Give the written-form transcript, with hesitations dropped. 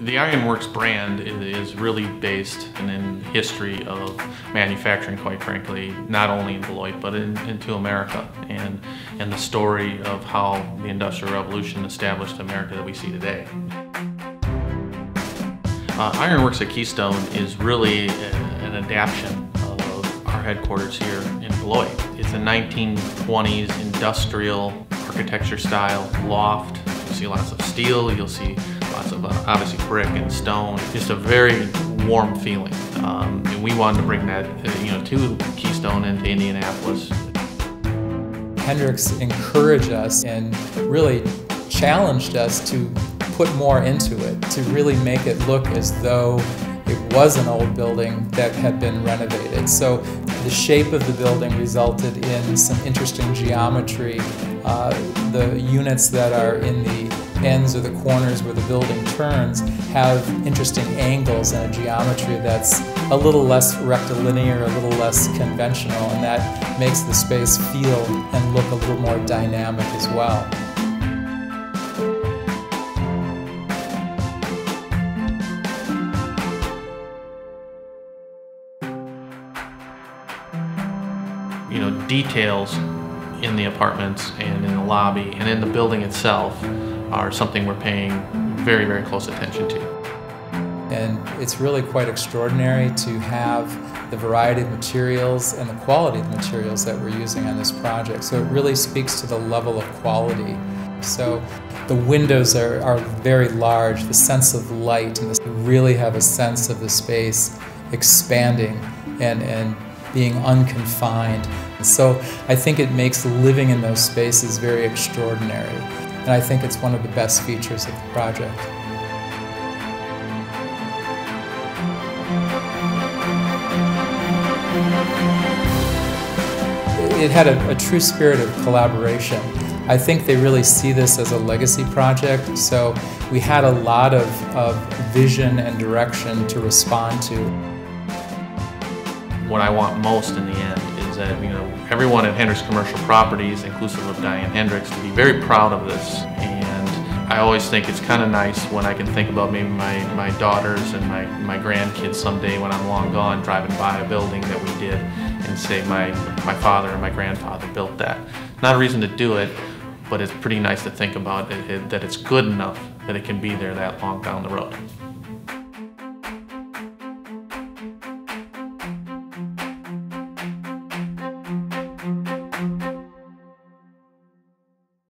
The Ironworks brand is really based in history of manufacturing, quite frankly, not only in Beloit but into America, and the story of how the Industrial Revolution established America that we see today. Ironworks at Keystone is really an adaptation of our headquarters here in Beloit. It's a 1920s industrial architecture style loft. You'll see lots of steel, you'll see lots of obviously brick and stone. Just a very warm feeling. And we wanted to bring that to Keystone and to Indianapolis. Hendrix encouraged us and really challenged us to put more into it, to really make it look as though it was an old building that had been renovated. So the shape of the building resulted in some interesting geometry. The units that are in the ends or the corners where the building turns have interesting angles and a geometry that's a little less rectilinear, a little less conventional, and that makes the space feel and look a little more dynamic as well. Details in the apartments and in the lobby and in the building itself are something we're paying very, very close attention to. And it's really quite extraordinary to have the variety of materials and the quality of the materials that we're using on this project. So it really speaks to the level of quality. So the windows are very large, the sense of light, and you really have a sense of the space expanding and being unconfined. So I think it makes living in those spaces very extraordinary. And I think it's one of the best features of the project. It had a true spirit of collaboration. I think they really see this as a legacy project, so we had a lot of vision and direction to respond to. What I want most in the end is that everyone at Hendrix Commercial Properties, inclusive of Diane Hendrix, to be very proud of this. And I always think it's kind of nice when I can think about maybe my daughters and my grandkids someday when I'm long gone driving by a building that we did and say my father and my grandfather built that. Not a reason to do it, but it's pretty nice to think about it, that it's good enough that it can be there that long down the road.